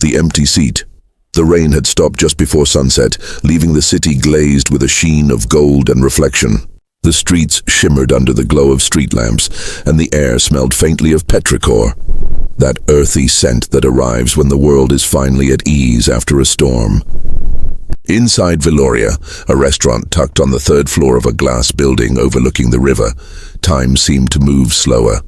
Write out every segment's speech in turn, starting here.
The empty seat. The rain had stopped just before sunset, leaving the city glazed with a sheen of gold and reflection. The streets shimmered under the glow of street lamps, and the air smelled faintly of petrichor, that earthy scent that arrives when the world is finally at ease after a storm. Inside Viloria, a restaurant tucked on the third floor of a glass building overlooking the river, time seemed to move slower.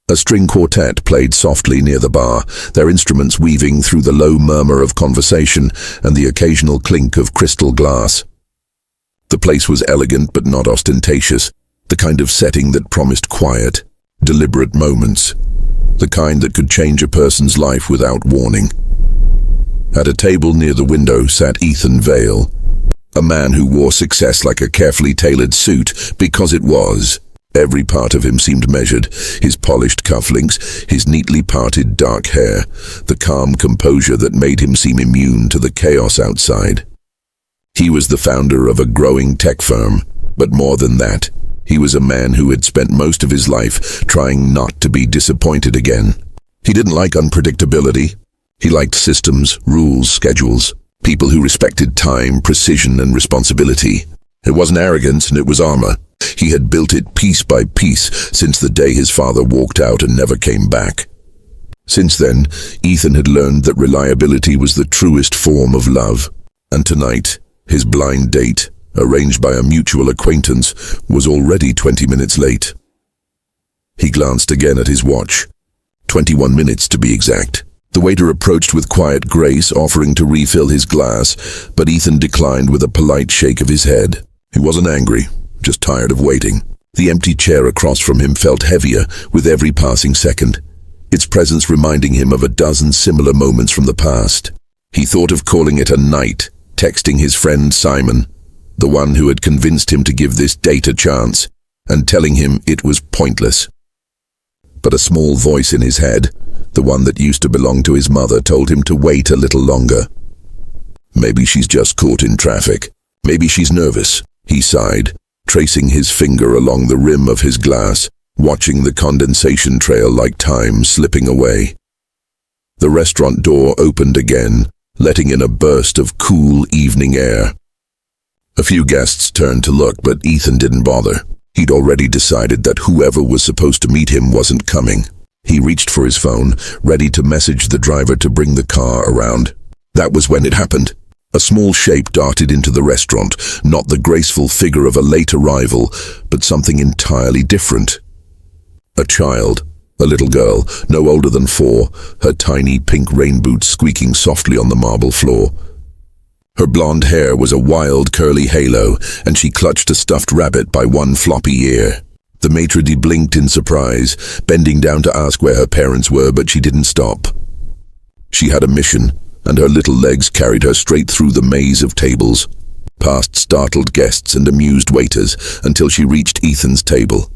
A string quartet played softly near the bar, their instruments weaving through the low murmur of conversation and the occasional clink of crystal glass. The place was elegant but not ostentatious, the kind of setting that promised quiet, deliberate moments, the kind that could change a person's life without warning. At a table near the window sat Ethan Vale, a man who wore success like a carefully tailored suit because it was. Every part of him seemed measured, his polished cufflinks, his neatly parted dark hair, the calm composure that made him seem immune to the chaos outside. He was the founder of a growing tech firm, but more than that, he was a man who had spent most of his life trying not to be disappointed again. He didn't like unpredictability. He liked systems, rules, schedules, people who respected time, precision, and responsibility. It wasn't arrogance, and it was armor. He had built it piece by piece since the day his father walked out and never came back. Since then, Ethan had learned that reliability was the truest form of love. And tonight, his blind date, arranged by a mutual acquaintance, was already 20 minutes late. He glanced again at his watch. 21 minutes to be exact. The waiter approached with quiet grace, offering to refill his glass, but Ethan declined with a polite shake of his head. He wasn't angry, just tired of waiting. The empty chair across from him felt heavier with every passing second, its presence reminding him of a dozen similar moments from the past. He thought of calling it a night, texting his friend Simon, the one who had convinced him to give this date a chance, and telling him it was pointless. But a small voice in his head, the one that used to belong to his mother, told him to wait a little longer. Maybe she's just caught in traffic. Maybe she's nervous, he sighed, tracing his finger along the rim of his glass, watching the condensation trail like time slipping away. The restaurant door opened again, letting in a burst of cool evening air. A few guests turned to look, but Ethan didn't bother. He'd already decided that whoever was supposed to meet him wasn't coming. He reached for his phone, ready to message the driver to bring the car around. That was when it happened. A small shape darted into the restaurant, not the graceful figure of a late arrival, but something entirely different. A child, a little girl, no older than 4, her tiny pink rain boots squeaking softly on the marble floor. Her blonde hair was a wild curly halo, and she clutched a stuffed rabbit by one floppy ear. The maitre d' blinked in surprise, bending down to ask where her parents were, but she didn't stop. She had a mission, and her little legs carried her straight through the maze of tables, past startled guests and amused waiters, until she reached Ethan's table.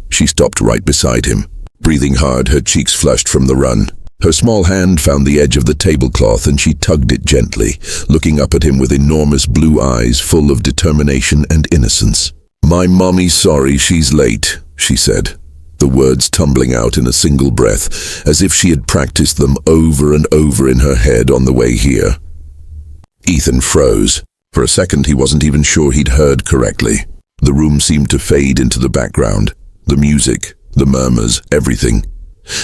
She stopped right beside him. Breathing hard, her cheeks flushed from the run. Her small hand found the edge of the tablecloth and she tugged it gently, looking up at him with enormous blue eyes full of determination and innocence. "My mommy's sorry she's late," she said, the words tumbling out in a single breath, as if she had practiced them over and over in her head on the way here. Ethan froze. For a second he wasn't even sure he'd heard correctly. The room seemed to fade into the background. The music, the murmurs, everything.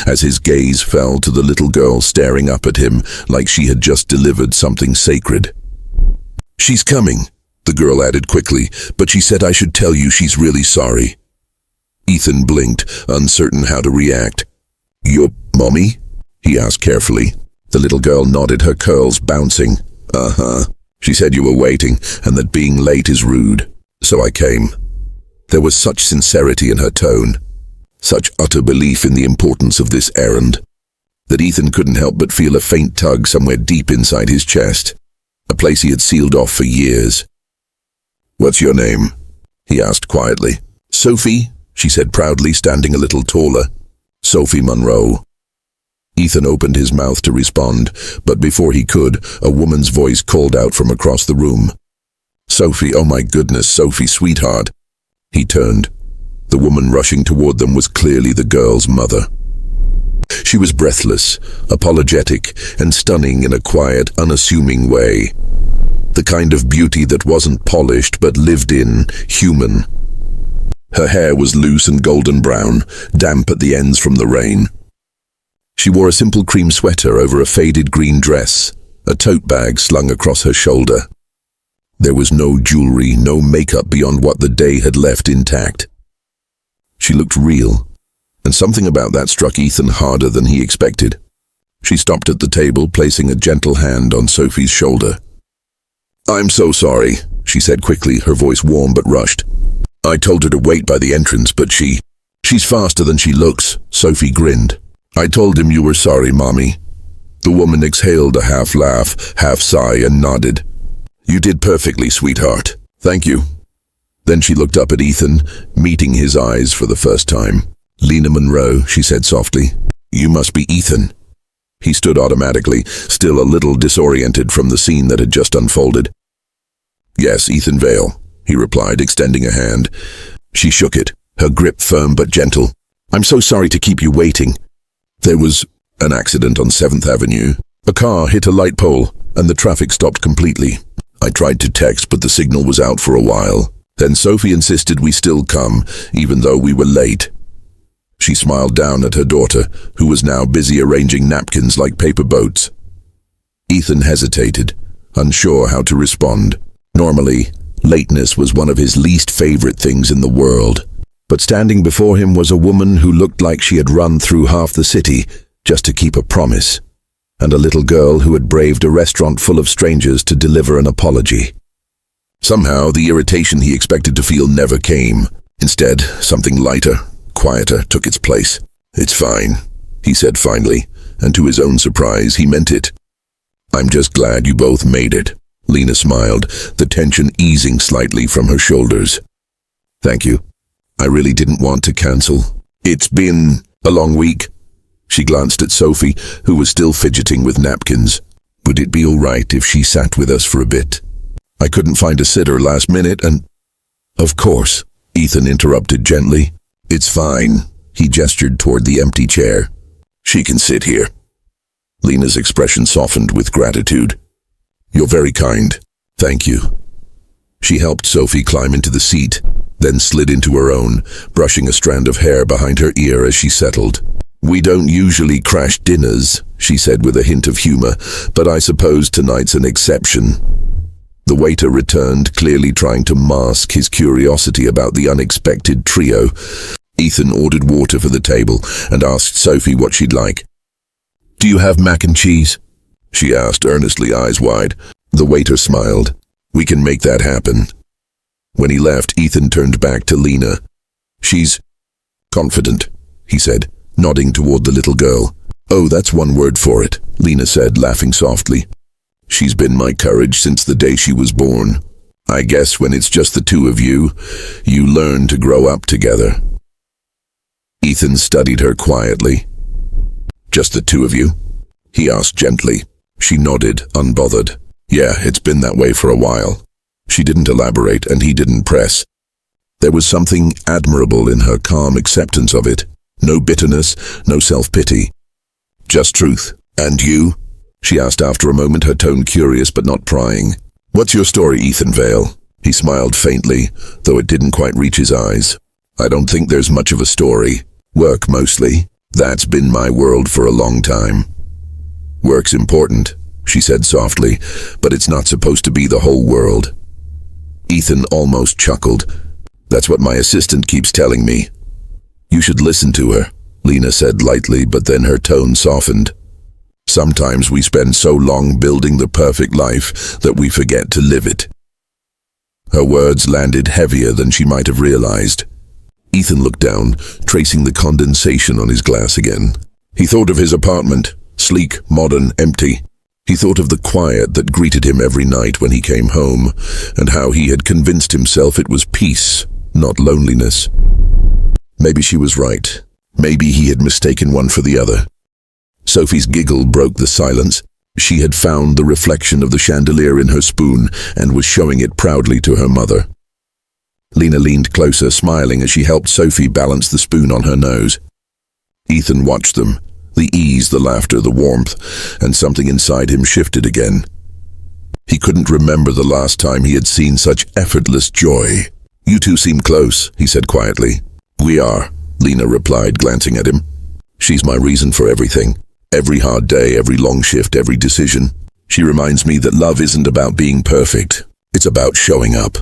As his gaze fell to the little girl staring up at him like she had just delivered something sacred. "She's coming," the girl added quickly, "but she said I should tell you she's really sorry." Ethan blinked, uncertain how to react. "Your mommy?" he asked carefully. The little girl nodded, her curls bouncing. "Uh-huh. She said you were waiting, and that being late is rude. So I came." There was such sincerity in her tone, such utter belief in the importance of this errand, that Ethan couldn't help but feel a faint tug somewhere deep inside his chest, a place he had sealed off for years. "What's your name?" he asked quietly. "Sophie," she said proudly, standing a little taller. "Sophie Monroe." Ethan opened his mouth to respond, but before he could, a woman's voice called out from across the room. "Sophie, oh my goodness, Sophie, sweetheart." He turned. The woman rushing toward them was clearly the girl's mother. She was breathless, apologetic, and stunning in a quiet, unassuming way. The kind of beauty that wasn't polished but lived in, human. Her hair was loose and golden brown, damp at the ends from the rain. She wore a simple cream sweater over a faded green dress, a tote bag slung across her shoulder. There was no jewelry, no makeup beyond what the day had left intact. She looked real, and something about that struck Ethan harder than he expected. She stopped at the table, placing a gentle hand on Sophie's shoulder. "I'm so sorry," she said quickly, her voice warm but rushed. "I told her to wait by the entrance, but she's faster than she looks." Sophie grinned. "I told him you were sorry, Mommy." The woman exhaled a half laugh, half sigh, and nodded. "You did perfectly, sweetheart. Thank you." Then she looked up at Ethan, meeting his eyes for the first time. "Lena Monroe," she said softly. "You must be Ethan." He stood automatically, still a little disoriented from the scene that had just unfolded. "Yes, Ethan Vale," he replied, extending a hand. She shook it, her grip firm but gentle. "I'm so sorry to keep you waiting. There was an accident on 7th Avenue. A car hit a light pole, and the traffic stopped completely. I tried to text, but the signal was out for a while. Then Sophie insisted we still come, even though we were late." She smiled down at her daughter, who was now busy arranging napkins like paper boats. Ethan hesitated, unsure how to respond. Normally, lateness was one of his least favorite things in the world. But standing before him was a woman who looked like she had run through half the city just to keep a promise, and a little girl who had braved a restaurant full of strangers to deliver an apology. Somehow, the irritation he expected to feel never came. Instead, something lighter, quieter, took its place. "It's fine," he said finally, and to his own surprise, he meant it. "I'm just glad you both made it." Lena smiled, the tension easing slightly from her shoulders. "Thank you. I really didn't want to cancel. It's been a long week." She glanced at Sophie, who was still fidgeting with napkins. "Would it be all right if she sat with us for a bit? I couldn't find a sitter last minute and—" "Of course," Ethan interrupted gently. "It's fine." He gestured toward the empty chair. "She can sit here." Lena's expression softened with gratitude. "You're very kind. Thank you." She helped Sophie climb into the seat, then slid into her own, brushing a strand of hair behind her ear as she settled. "We don't usually crash dinners," she said with a hint of humor, "but I suppose tonight's an exception." The waiter returned, clearly trying to mask his curiosity about the unexpected trio. Ethan ordered water for the table and asked Sophie what she'd like. "Do you have mac and cheese?" she asked earnestly, eyes wide. The waiter smiled. "We can make that happen." When he left, Ethan turned back to Lena. "She's confident," he said, nodding toward the little girl. "Oh, that's one word for it," Lena said, laughing softly. "She's been my courage since the day she was born. I guess when it's just the two of you, you learn to grow up together." Ethan studied her quietly. "Just the two of you?" he asked gently. She nodded, unbothered. "Yeah, it's been that way for a while." She didn't elaborate, and he didn't press. There was something admirable in her calm acceptance of it. No bitterness, no self-pity. Just truth. "And you?" she asked after a moment, her tone curious but not prying. "What's your story, Ethan Vale?" He smiled faintly, though it didn't quite reach his eyes. "I don't think there's much of a story. Work mostly. That's been my world for a long time." "Work's important," she said softly, "but it's not supposed to be the whole world." Ethan almost chuckled. "That's what my assistant keeps telling me." "You should listen to her," Lena said lightly, but then her tone softened. "Sometimes we spend so long building the perfect life that we forget to live it." Her words landed heavier than she might have realized. Ethan looked down, tracing the condensation on his glass again. He thought of his apartment, sleek, modern, empty. He thought of the quiet that greeted him every night when he came home, and how he had convinced himself it was peace, not loneliness. Maybe she was right. Maybe he had mistaken one for the other. Sophie's giggle broke the silence. She had found the reflection of the chandelier in her spoon and was showing it proudly to her mother. Lena leaned closer, smiling as she helped Sophie balance the spoon on her nose. Ethan watched them, The ease, the laughter, the warmth, and something inside him shifted again. He couldn't remember the last time he had seen such effortless joy. "You two seem close," he said quietly. "We are," Lena replied, glancing at him. "She's my reason for everything. Every hard day, every long shift, every decision. She reminds me that love isn't about being perfect. It's about showing up."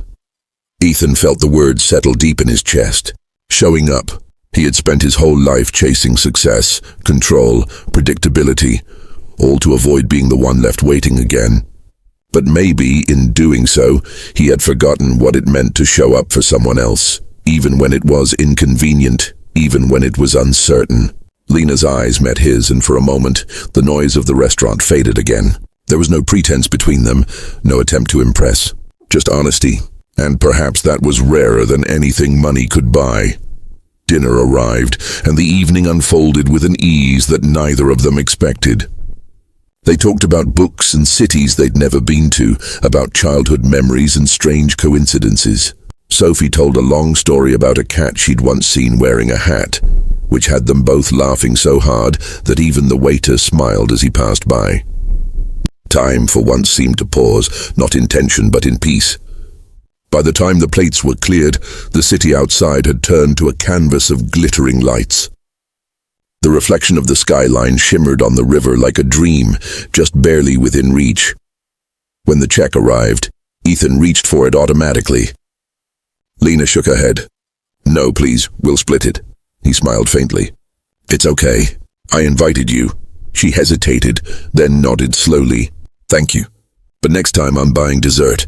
Ethan felt the words settle deep in his chest. Showing up. He had spent his whole life chasing success, control, predictability, all to avoid being the one left waiting again. But maybe, in doing so, he had forgotten what it meant to show up for someone else, even when it was inconvenient, even when it was uncertain. Lena's eyes met his, and for a moment, the noise of the restaurant faded again. There was no pretense between them, no attempt to impress, just honesty. And perhaps that was rarer than anything money could buy. Dinner arrived, and the evening unfolded with an ease that neither of them expected. They talked about books and cities they'd never been to, about childhood memories and strange coincidences. Sophie told a long story about a cat she'd once seen wearing a hat, which had them both laughing so hard that even the waiter smiled as he passed by. Time for once seemed to pause, not in tension but in peace. By the time the plates were cleared, the city outside had turned to a canvas of glittering lights. The reflection of the skyline shimmered on the river like a dream, just barely within reach. When the check arrived, Ethan reached for it automatically. Lena shook her head. "No, please, we'll split it." He smiled faintly. "It's okay. I invited you." She hesitated, then nodded slowly. "Thank you. But next time I'm buying dessert."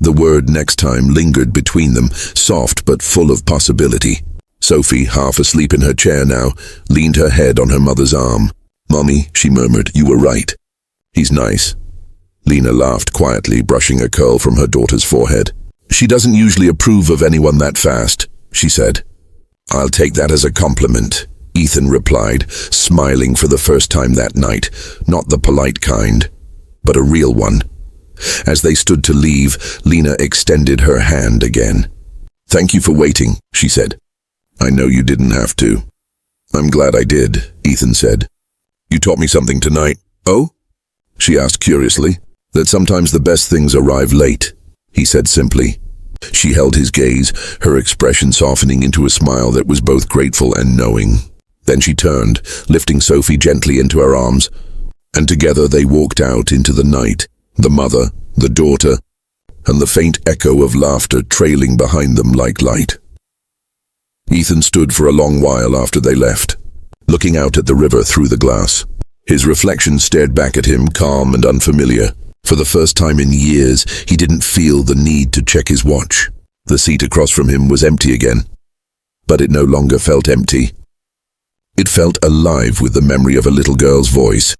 The word "next time" lingered between them, soft but full of possibility. Sophie, half asleep in her chair now, leaned her head on her mother's arm. "Mommy," she murmured, "you were right. He's nice." Lena laughed quietly, brushing a curl from her daughter's forehead. "She doesn't usually approve of anyone that fast," she said. "I'll take that as a compliment," Ethan replied, smiling for the first time that night, not the polite kind, but a real one. As they stood to leave, Lena extended her hand again. "Thank you for waiting," she said. "I know you didn't have to." "I'm glad I did," Ethan said. "You taught me something tonight." "Oh?" she asked curiously. "That sometimes the best things arrive late," he said simply. She held his gaze, her expression softening into a smile that was both grateful and knowing. Then she turned, lifting Sophie gently into her arms, and together they walked out into the night. The mother, the daughter, and the faint echo of laughter trailing behind them like light. Ethan stood for a long while after they left, looking out at the river through the glass. His reflection stared back at him, calm and unfamiliar. For the first time in years, he didn't feel the need to check his watch. The seat across from him was empty again, but it no longer felt empty. It felt alive with the memory of a little girl's voice,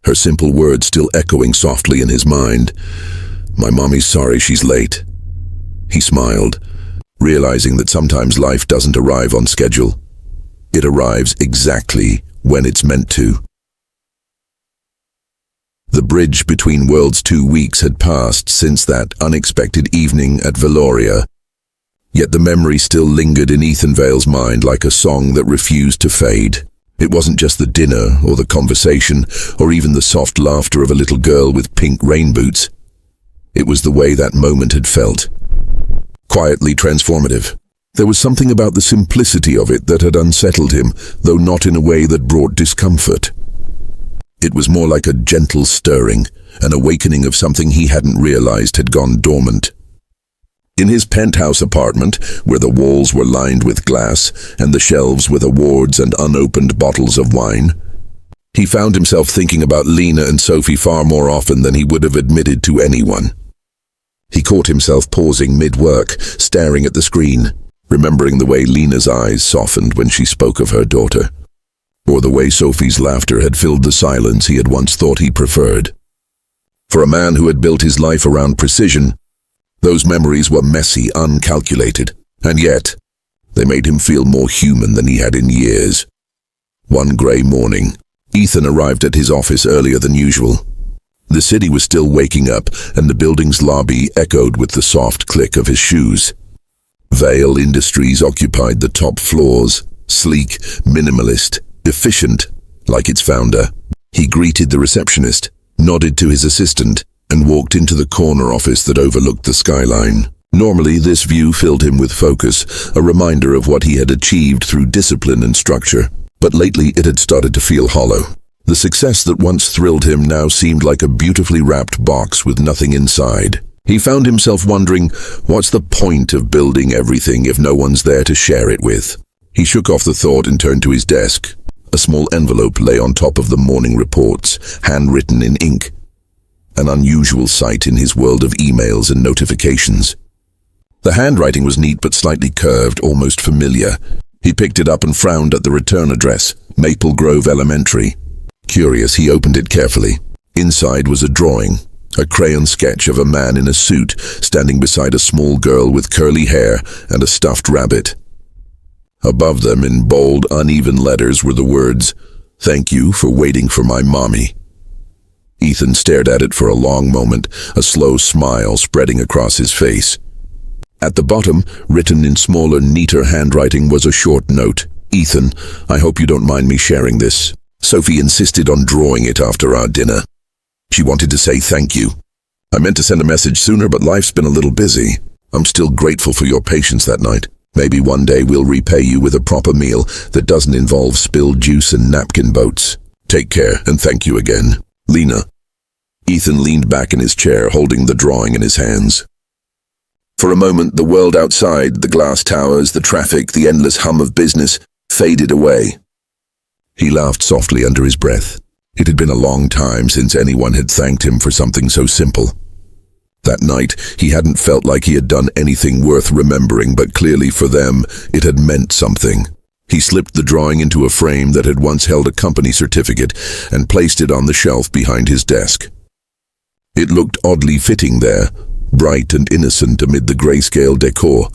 her simple words still echoing softly in his mind. "My mommy's sorry she's late." He smiled, realizing that sometimes life doesn't arrive on schedule. It arrives exactly when it's meant to. The bridge between worlds 2 weeks had passed since that unexpected evening at Valoria. Yet the memory still lingered in Ethan Vale's mind like a song that refused to fade. It wasn't just the dinner or the conversation or even the soft laughter of a little girl with pink rain boots. It was the way that moment had felt. Quietly transformative. There was something about the simplicity of it that had unsettled him, though not in a way that brought discomfort. It was more like a gentle stirring, an awakening of something he hadn't realized had gone dormant. In his penthouse apartment, where the walls were lined with glass and the shelves with awards and unopened bottles of wine, he found himself thinking about Lena and Sophie far more often than he would have admitted to anyone. He caught himself pausing mid-work, staring at the screen, remembering the way Lena's eyes softened when she spoke of her daughter, or the way Sophie's laughter had filled the silence he had once thought he preferred. For a man who had built his life around precision, those memories were messy, uncalculated, and yet they made him feel more human than he had in years. One grey morning, Ethan arrived at his office earlier than usual. The city was still waking up, and the building's lobby echoed with the soft click of his shoes. Vale Industries occupied the top floors, sleek, minimalist, efficient, like its founder. He greeted the receptionist, nodded to his assistant, and walked into the corner office that overlooked the skyline. Normally, this view filled him with focus, a reminder of what he had achieved through discipline and structure. But lately it had started to feel hollow. The success that once thrilled him now seemed like a beautifully wrapped box with nothing inside. He found himself wondering, what's the point of building everything if no one's there to share it with? He shook off the thought and turned to his desk. A small envelope lay on top of the morning reports, handwritten in ink. An unusual sight in his world of emails and notifications. The handwriting was neat but slightly curved, almost familiar. He picked it up and frowned at the return address, Maple Grove Elementary. Curious, he opened it carefully. Inside was a drawing, a crayon sketch of a man in a suit standing beside a small girl with curly hair and a stuffed rabbit. Above them, in bold, uneven letters, were the words, "Thank you for waiting for my mommy." Ethan stared at it for a long moment, a slow smile spreading across his face. At the bottom, written in smaller, neater handwriting, was a short note. "Ethan, I hope you don't mind me sharing this. Sophie insisted on drawing it after our dinner. She wanted to say thank you. I meant to send a message sooner, but life's been a little busy. I'm still grateful for your patience that night. Maybe one day we'll repay you with a proper meal that doesn't involve spilled juice and napkin boats. Take care, and thank you again. Lena." Ethan leaned back in his chair, holding the drawing in his hands. For a moment, the world outside, the glass towers, the traffic, the endless hum of business, faded away. He laughed softly under his breath. It had been a long time since anyone had thanked him for something so simple. That night, he hadn't felt like he had done anything worth remembering, but clearly for them, it had meant something. He slipped the drawing into a frame that had once held a company certificate and placed it on the shelf behind his desk. It looked oddly fitting there, bright and innocent amid the grayscale decor.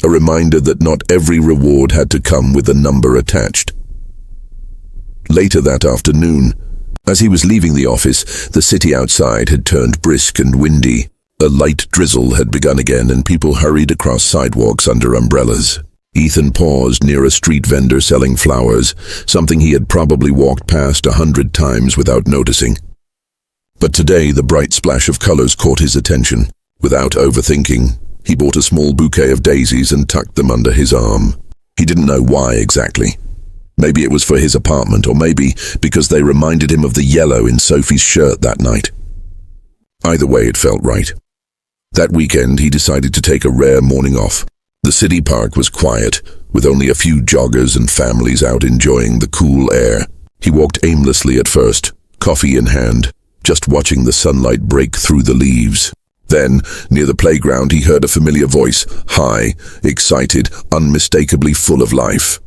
A reminder that not every reward had to come with a number attached. Later that afternoon, as he was leaving the office, the city outside had turned brisk and windy. A light drizzle had begun again, and people hurried across sidewalks under umbrellas. Ethan paused near a street vendor selling flowers, something he had probably walked past 100 times without noticing. But today the bright splash of colors caught his attention. Without overthinking, he bought a small bouquet of daisies and tucked them under his arm. He didn't know why exactly. Maybe it was for his apartment, or maybe because they reminded him of the yellow in Sophie's shirt that night. Either way, it felt right. That weekend, he decided to take a rare morning off. The city park was quiet, with only a few joggers and families out enjoying the cool air. He walked aimlessly at first, coffee in hand, just watching the sunlight break through the leaves. Then, near the playground, he heard a familiar voice, high, excited, unmistakably full of life.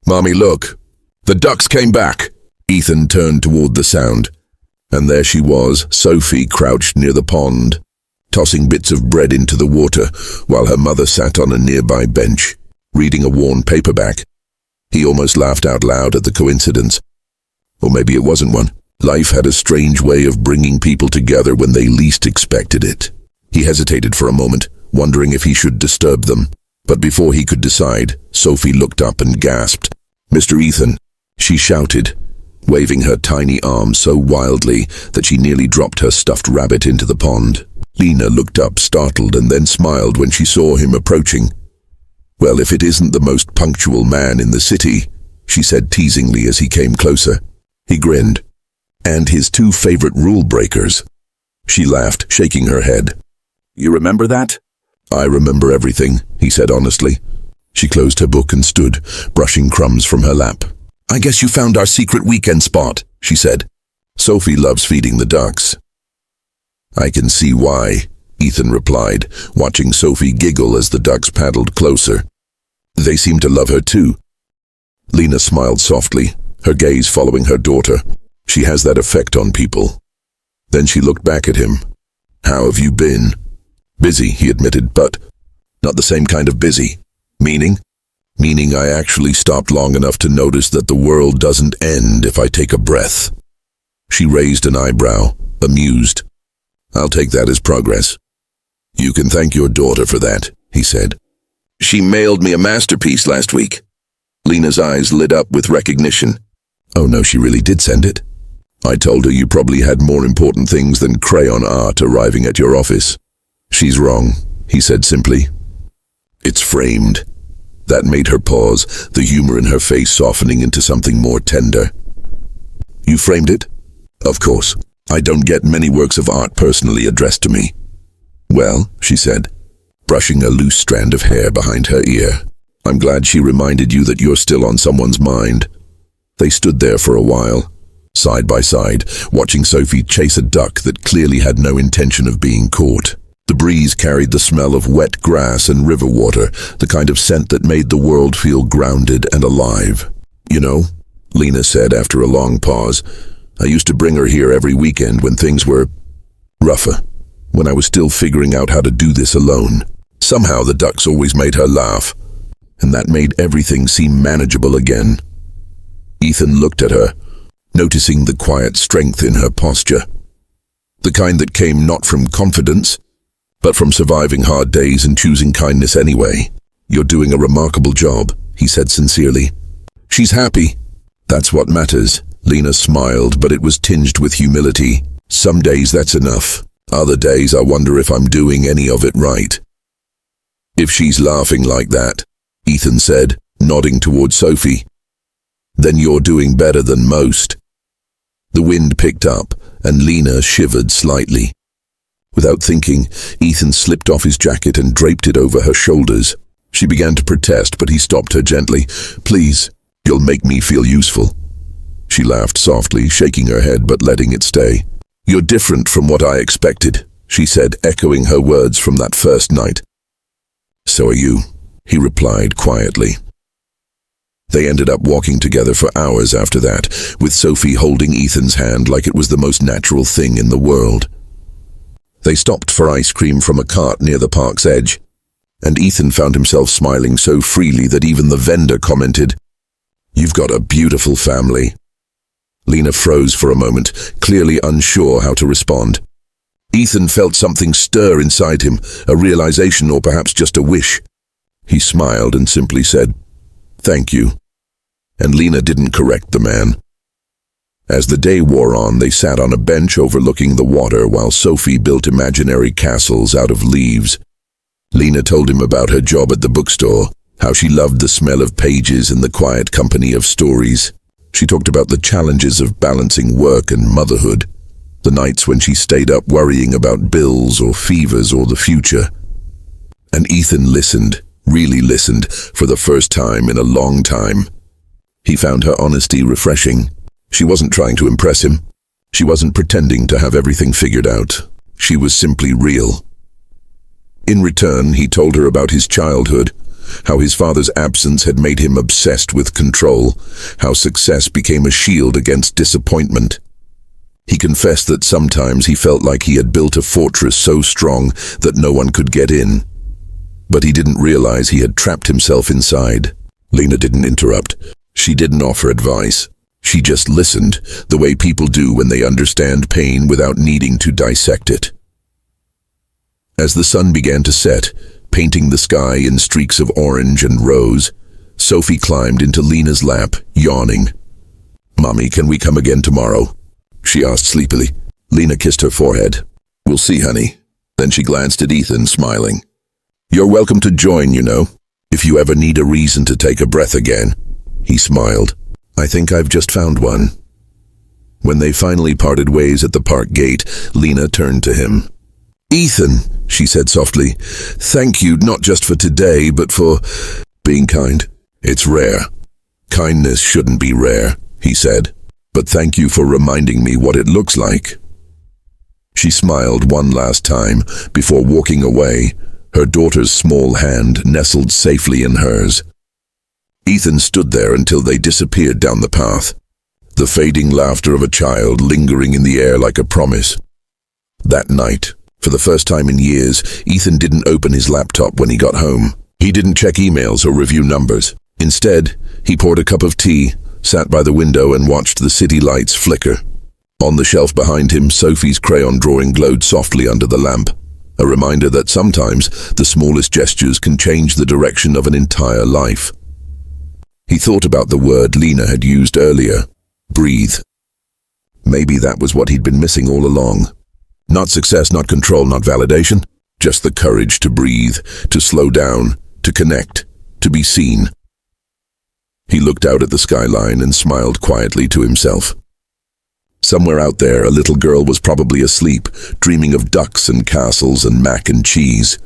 "Mommy, look! The ducks came back!" Ethan turned toward the sound, and there she was, Sophie, crouched near the pond, tossing bits of bread into the water, while her mother sat on a nearby bench, reading a worn paperback. He almost laughed out loud at the coincidence. Or maybe it wasn't one. Life had a strange way of bringing people together when they least expected it. He hesitated for a moment, wondering if he should disturb them. But before he could decide, Sophie looked up and gasped. "Mr. Ethan," she shouted, waving her tiny arm so wildly that she nearly dropped her stuffed rabbit into the pond. Lena looked up, startled, and then smiled when she saw him approaching. "Well, if it isn't the most punctual man in the city," she said teasingly as he came closer. He grinned. "And his two favorite rule breakers." She laughed, shaking her head. "You remember that?" "I remember everything," he said honestly. She closed her book and stood, brushing crumbs from her lap. "I guess you found our secret weekend spot," she said. "Sophie loves feeding the ducks." "I can see why," Ethan replied, watching Sophie giggle as the ducks paddled closer. "They seem to love her too." Lena smiled softly, her gaze following her daughter. "She has that effect on people." Then she looked back at him. "How have you been?" "Busy," he admitted, "but not the same kind of busy." "Meaning?" "Meaning I actually stopped long enough to notice that the world doesn't end if I take a breath." She raised an eyebrow, amused. "I'll take that as progress." "You can thank your daughter for that," he said. "She mailed me a masterpiece last week." Lena's eyes lit up with recognition. Oh no, she really did send it? I told her you probably had more important things than crayon art arriving at your office. She's wrong, he said simply. It's framed. That made her pause, the humor in her face softening into something more tender. You framed it? Of course. I don't get many works of art personally addressed to me. Well, she said, brushing a loose strand of hair behind her ear. I'm glad she reminded you that you're still on someone's mind. They stood there for a while, side by side, watching Sophie chase a duck that clearly had no intention of being caught. The breeze carried the smell of wet grass and river water, the kind of scent that made the world feel grounded and alive. You know, Lena said after a long pause, I used to bring her here every weekend when things were rougher, when I was still figuring out how to do this alone. Somehow the ducks always made her laugh, and that made everything seem manageable again. Ethan looked at her, noticing the quiet strength in her posture. The kind that came not from confidence, but from surviving hard days and choosing kindness anyway. You're doing a remarkable job, he said sincerely. She's happy. That's what matters. Lena smiled, but it was tinged with humility. Some days that's enough. Other days I wonder if I'm doing any of it right. If she's laughing like that, Ethan said, nodding toward Sophie, then you're doing better than most. The wind picked up, and Lena shivered slightly. Without thinking, Ethan slipped off his jacket and draped it over her shoulders. She began to protest, but he stopped her gently. Please, you'll make me feel useful. She laughed softly, shaking her head but letting it stay. You're different from what I expected, she said, echoing her words from that first night. So are you, he replied quietly. They ended up walking together for hours after that, with Sophie holding Ethan's hand like it was the most natural thing in the world. They stopped for ice cream from a cart near the park's edge, and Ethan found himself smiling so freely that even the vendor commented, You've got a beautiful family. Lena froze for a moment, clearly unsure how to respond. Ethan felt something stir inside him, a realization or perhaps just a wish. He smiled and simply said, Thank you. And Lena didn't correct the man. As the day wore on, they sat on a bench overlooking the water while Sophie built imaginary castles out of leaves. Lena told him about her job at the bookstore, how she loved the smell of pages and the quiet company of stories. She talked about the challenges of balancing work and motherhood, the nights when she stayed up worrying about bills or fevers or the future. And Ethan listened, really listened, for the first time in a long time. He found her honesty refreshing. She wasn't trying to impress him. She wasn't pretending to have everything figured out. She was simply real. In return, he told her about his childhood, how his father's absence had made him obsessed with control, how success became a shield against disappointment. He confessed that sometimes he felt like he had built a fortress so strong that no one could get in. But he didn't realize he had trapped himself inside. Lena didn't interrupt. She didn't offer advice. She just listened, the way people do when they understand pain without needing to dissect it. As the sun began to set, painting the sky in streaks of orange and rose, Sophie climbed into Lena's lap, yawning. Mommy, can we come again tomorrow? She asked sleepily. Lena kissed her forehead. We'll see, honey. Then she glanced at Ethan, smiling. You're welcome to join, you know, if you ever need a reason to take a breath again. He smiled. I think I've just found one. When they finally parted ways at the park gate, Lena turned to him. Ethan, she said softly, thank you not just for today, but for being kind. It's rare. Kindness shouldn't be rare, he said, but thank you for reminding me what it looks like. She smiled one last time before walking away, her daughter's small hand nestled safely in hers. Ethan stood there until they disappeared down the path, the fading laughter of a child lingering in the air like a promise. That night, for the first time in years, Ethan didn't open his laptop when he got home. He didn't check emails or review numbers. Instead, he poured a cup of tea, sat by the window and watched the city lights flicker. On the shelf behind him, Sophie's crayon drawing glowed softly under the lamp, a reminder that sometimes the smallest gestures can change the direction of an entire life. He thought about the word Lena had used earlier, Breathe. Maybe that was what he'd been missing all along. Not success, not control, not validation. Just the courage to breathe, to slow down, to connect, to be seen. He looked out at the skyline and smiled quietly to himself. Somewhere out there, a little girl was probably asleep, dreaming of ducks and castles and mac and cheese.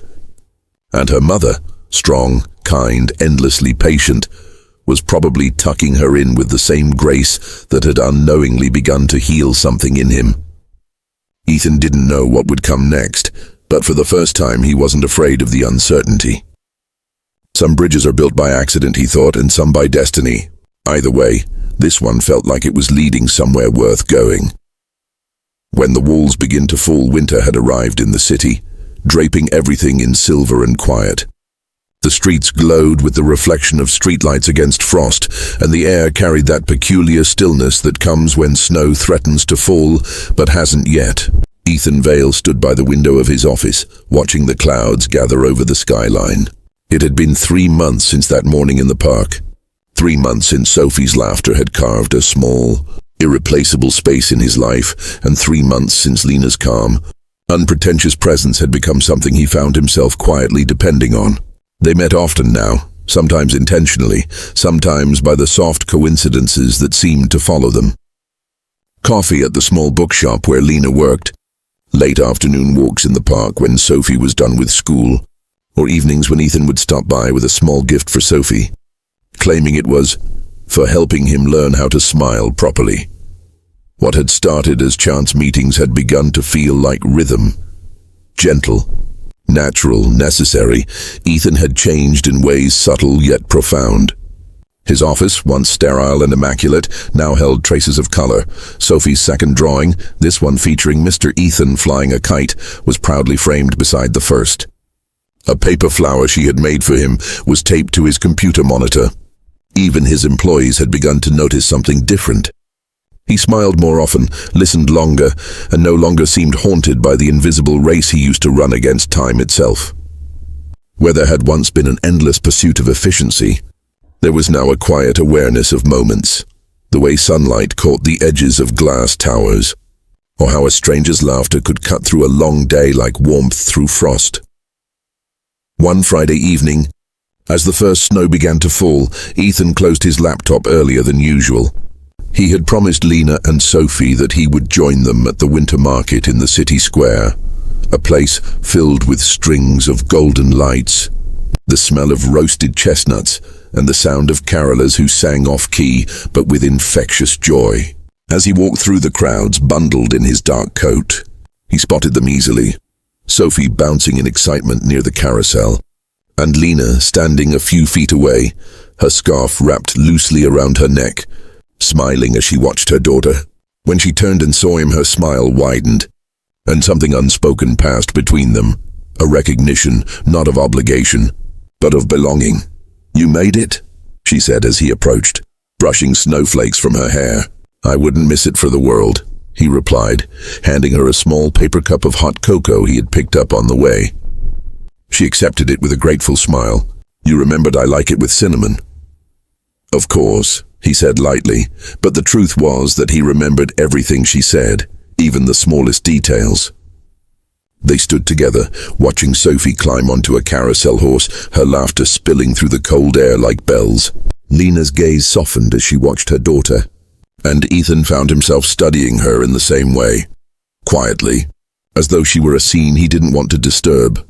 And her mother, strong, kind, endlessly patient, was probably tucking her in with the same grace that had unknowingly begun to heal something in him. Ethan didn't know what would come next, but for the first time he wasn't afraid of the uncertainty. Some bridges are built by accident, he thought, and some by destiny. Either way, this one felt like it was leading somewhere worth going. When the walls began to fall, winter had arrived in the city, draping everything in silver and quiet. The streets glowed with the reflection of streetlights against frost, and the air carried that peculiar stillness that comes when snow threatens to fall, but hasn't yet. Ethan Vale stood by the window of his office, watching the clouds gather over the skyline. It had been 3 months since that morning in the park. 3 months since Sophie's laughter had carved a small, irreplaceable space in his life, and 3 months since Lena's calm, unpretentious presence had become something he found himself quietly depending on. They met often now, sometimes intentionally, sometimes by the soft coincidences that seemed to follow them. Coffee at the small bookshop where Lena worked, late afternoon walks in the park when Sophie was done with school, or evenings when Ethan would stop by with a small gift for Sophie, claiming it was for helping him learn how to smile properly. What had started as chance meetings had begun to feel like rhythm. Gentle, natural, necessary, Ethan had changed in ways subtle yet profound. His office, once sterile and immaculate, now held traces of color. Sophie's second drawing, this one featuring Mr. Ethan flying a kite, was proudly framed beside the first. A paper flower she had made for him was taped to his computer monitor. Even his employees had begun to notice something different. He smiled more often, listened longer, and no longer seemed haunted by the invisible race he used to run against time itself. Where there had once been an endless pursuit of efficiency, there was now a quiet awareness of moments, the way sunlight caught the edges of glass towers, or how a stranger's laughter could cut through a long day like warmth through frost. One Friday evening, as the first snow began to fall, Ethan closed his laptop earlier than usual. He had promised Lena and Sophie that he would join them at the winter market in the city square, a place filled with strings of golden lights, the smell of roasted chestnuts, and the sound of carolers who sang off-key but with infectious joy. As he walked through the crowds, bundled in his dark coat, he spotted them easily. Sophie bouncing in excitement near the carousel, and Lena standing a few feet away, her scarf wrapped loosely around her neck, smiling as she watched her daughter. When she turned and saw him, her smile widened, and something unspoken passed between them, a recognition not of obligation, but of belonging. "You made it," she said as he approached, brushing snowflakes from her hair. "I wouldn't miss it for the world," he replied, handing her a small paper cup of hot cocoa he had picked up on the way. She accepted it with a grateful smile. "You remembered I like it with cinnamon." "Of course," he said lightly, but the truth was that he remembered everything she said, even the smallest details. They stood together, watching Sophie climb onto a carousel horse, her laughter spilling through the cold air like bells. Lena's gaze softened as she watched her daughter, and Ethan found himself studying her in the same way, quietly, as though she were a scene he didn't want to disturb.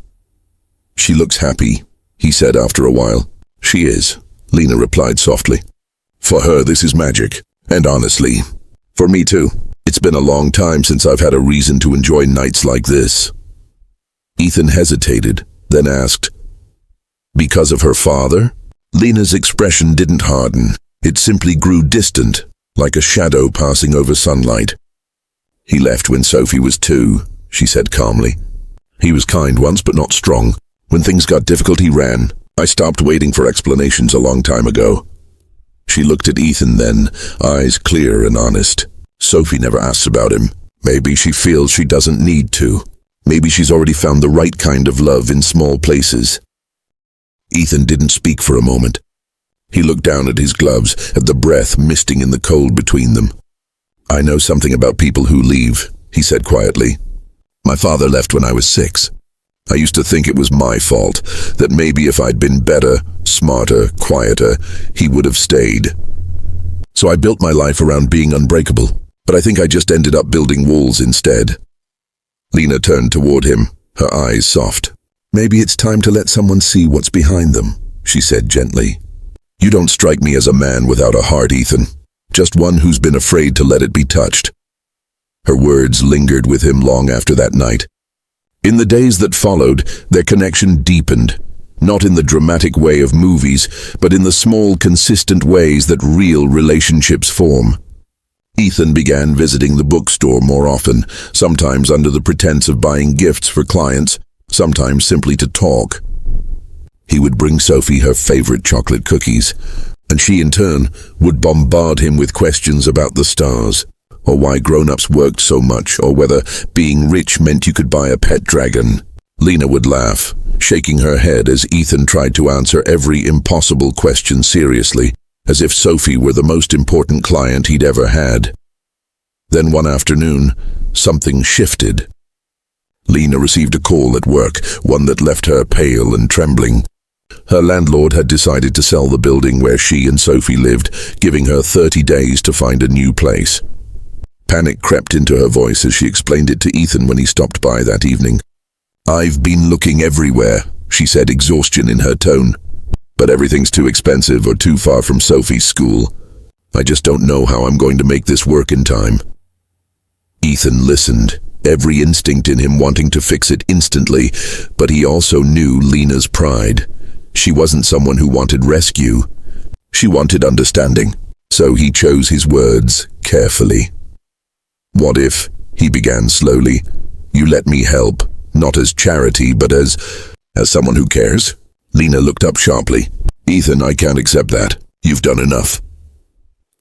"She looks happy," he said after a while. "She is," Lena replied softly. "For her, this is magic, and honestly, for me too. It's been a long time since I've had a reason to enjoy nights like this." Ethan hesitated, then asked, "Because of her father?" Lena's expression didn't harden. It simply grew distant, like a shadow passing over sunlight. "He left when Sophie was 2, she said calmly. "He was kind once, but not strong. When things got difficult, he ran. I stopped waiting for explanations a long time ago." She looked at Ethan then, eyes clear and honest. "Sophie never asks about him. Maybe she feels she doesn't need to. Maybe she's already found the right kind of love in small places." Ethan didn't speak for a moment. He looked down at his gloves, at the breath misting in the cold between them. "I know something about people who leave," he said quietly. "My father left when I was 6. I used to think it was my fault, that maybe if I'd been better, smarter, quieter, he would have stayed. So I built my life around being unbreakable, but I think I just ended up building walls instead." Lena turned toward him, her eyes soft. "Maybe it's time to let someone see what's behind them," she said gently. "You don't strike me as a man without a heart, Ethan. Just one who's been afraid to let it be touched." Her words lingered with him long after that night. In the days that followed, their connection deepened, not in the dramatic way of movies, but in the small, consistent ways that real relationships form. Ethan began visiting the bookstore more often, sometimes under the pretense of buying gifts for clients, sometimes simply to talk. He would bring Sophie her favorite chocolate cookies, and she in turn would bombard him with questions about the stars, or why grown-ups worked so much, or whether being rich meant you could buy a pet dragon. Lena would laugh, shaking her head as Ethan tried to answer every impossible question seriously, as if Sophie were the most important client he'd ever had. Then one afternoon, something shifted. Lena received a call at work, one that left her pale and trembling. Her landlord had decided to sell the building where she and Sophie lived, giving her 30 days to find a new place. Panic crept into her voice as she explained it to Ethan when he stopped by that evening. "I've been looking everywhere," she said, exhaustion in her tone. "But everything's too expensive or too far from Sophie's school. I just don't know how I'm going to make this work in time." Ethan listened, every instinct in him wanting to fix it instantly, but he also knew Lena's pride. She wasn't someone who wanted rescue. She wanted understanding, so he chose his words carefully. "What if," he began slowly, "you let me help, not as charity, but as someone who cares?" Lena looked up sharply. "Ethan, I can't accept that. You've done enough."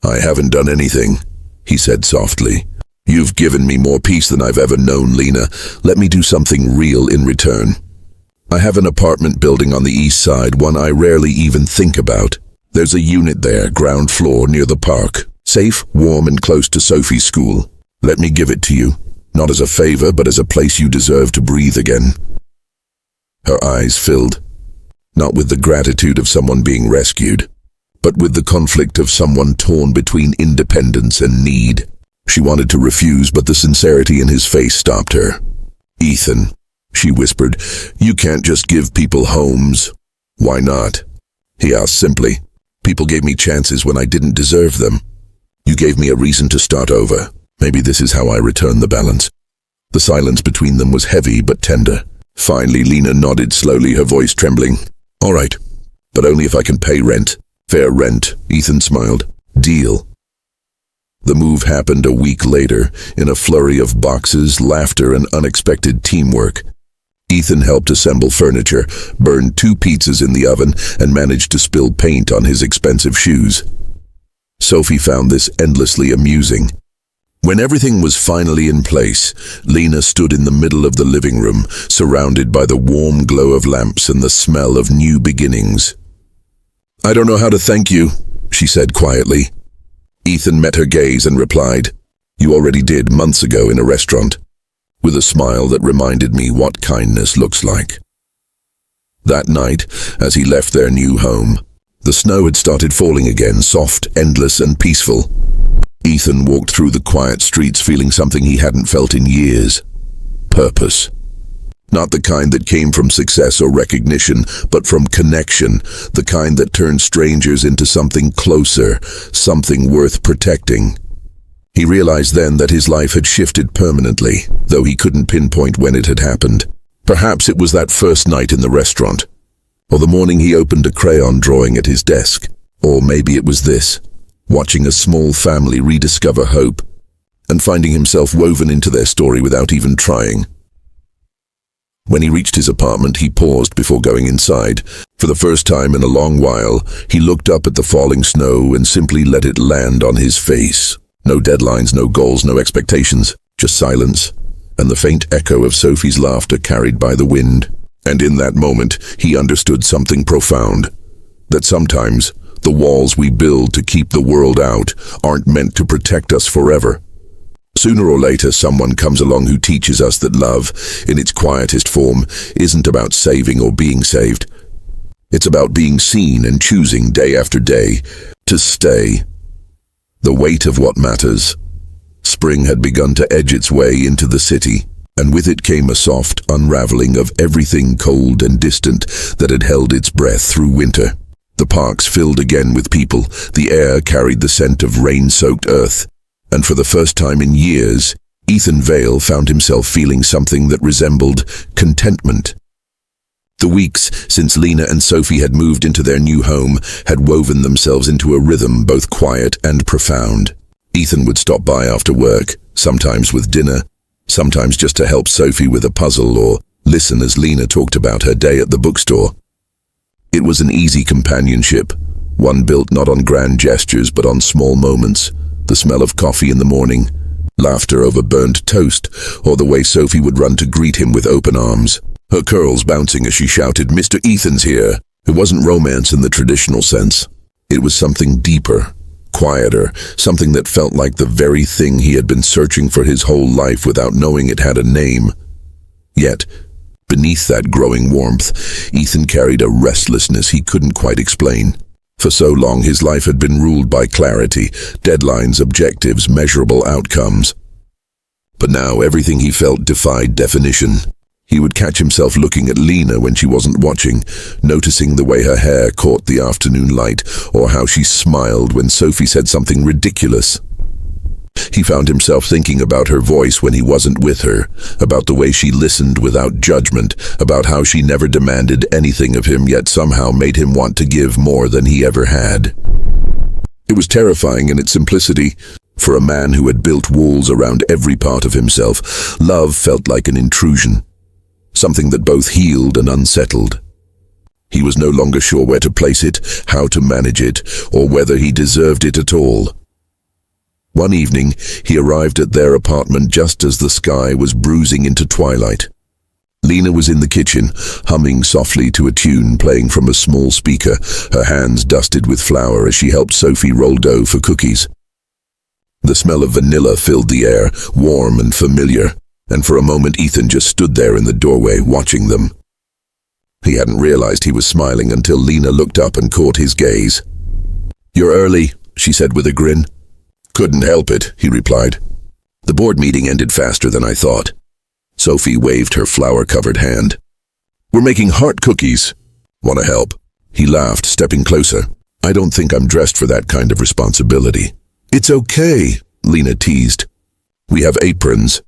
"I haven't done anything," he said softly. "You've given me more peace than I've ever known, Lena. Let me do something real in return. I have an apartment building on the east side, one I rarely even think about. There's a unit there, ground floor, near the park. Safe, warm, and close to Sophie's school. Let me give it to you, not as a favor, but as a place you deserve to breathe again." Her eyes filled, not with the gratitude of someone being rescued, but with the conflict of someone torn between independence and need. She wanted to refuse, but the sincerity in his face stopped her. "Ethan," she whispered, "you can't just give people homes." "Why not?" he asked simply. "People gave me chances when I didn't deserve them. You gave me a reason to start over. Maybe this is how I return the balance." The silence between them was heavy but tender. Finally, Lena nodded slowly, her voice trembling. "All right, but only if I can pay rent." "Fair rent," Ethan smiled. "Deal." The move happened a week later, in a flurry of boxes, laughter, and unexpected teamwork. Ethan helped assemble furniture, burned 2 pizzas in the oven, and managed to spill paint on his expensive shoes. Sophie found this endlessly amusing. When everything was finally in place, Lena stood in the middle of the living room, surrounded by the warm glow of lamps and the smell of new beginnings. "I don't know how to thank you," she said quietly. Ethan met her gaze and replied, "You already did months ago in a restaurant," with a smile that reminded me what kindness looks like. That night, as he left their new home, the snow had started falling again, soft, endless, and peaceful. Ethan walked through the quiet streets feeling something he hadn't felt in years. Purpose. Not the kind that came from success or recognition, but from connection, the kind that turned strangers into something closer, something worth protecting. He realized then that his life had shifted permanently, though he couldn't pinpoint when it had happened. Perhaps it was that first night in the restaurant, or the morning he opened a crayon drawing at his desk, or maybe it was this, watching a small family rediscover hope, and finding himself woven into their story without even trying. When he reached his apartment, he paused before going inside. For the first time in a long while, he looked up at the falling snow and simply let it land on his face. No deadlines, no goals, no expectations, just silence, and the faint echo of Sophie's laughter carried by the wind. And in that moment, he understood something profound, that sometimes The walls we build to keep the world out aren't meant to protect us forever. Sooner or later, someone comes along who teaches us that love, in its quietest form, isn't about saving or being saved. It's about being seen and choosing day after day to stay. The weight of what matters. Spring had begun to edge its way into the city, and with it came a soft unraveling of everything cold and distant that had held its breath through winter. The parks filled again with people, the air carried the scent of rain-soaked earth, and for the first time in years, Ethan Vale found himself feeling something that resembled contentment. The weeks since Lena and Sophie had moved into their new home had woven themselves into a rhythm both quiet and profound. Ethan would stop by after work, sometimes with dinner, sometimes just to help Sophie with a puzzle or listen as Lena talked about her day at the bookstore. It was an easy companionship, one built not on grand gestures but on small moments. The smell of coffee in the morning, laughter over burnt toast, or the way Sophie would run to greet him with open arms, her curls bouncing as she shouted, "Mr. Ethan's here." It wasn't romance in the traditional sense. It was something deeper, quieter, something that felt like the very thing he had been searching for his whole life without knowing it had a name. Yet, beneath that growing warmth, Ethan carried a restlessness he couldn't quite explain. For so long, his life had been ruled by clarity, deadlines, objectives, measurable outcomes. But now everything he felt defied definition. He would catch himself looking at Lena when she wasn't watching, noticing the way her hair caught the afternoon light, or how she smiled when Sophie said something ridiculous. He found himself thinking about her voice when he wasn't with her, about the way she listened without judgment, about how she never demanded anything of him yet somehow made him want to give more than he ever had. It was terrifying in its simplicity. For a man who had built walls around every part of himself, love felt like an intrusion, something that both healed and unsettled. He was no longer sure where to place it, how to manage it, or whether he deserved it at all. One evening, he arrived at their apartment just as the sky was bruising into twilight. Lena was in the kitchen, humming softly to a tune playing from a small speaker, her hands dusted with flour as she helped Sophie roll dough for cookies. The smell of vanilla filled the air, warm and familiar, and for a moment Ethan just stood there in the doorway, watching them. He hadn't realized he was smiling until Lena looked up and caught his gaze. "You're early," she said with a grin. "Couldn't help it," he replied. "The board meeting ended faster than I thought." Sophie waved her flour-covered hand. "We're making heart cookies. Want to help?" He laughed, stepping closer. "I don't think I'm dressed for that kind of responsibility." "It's okay," Lena teased. "We have aprons."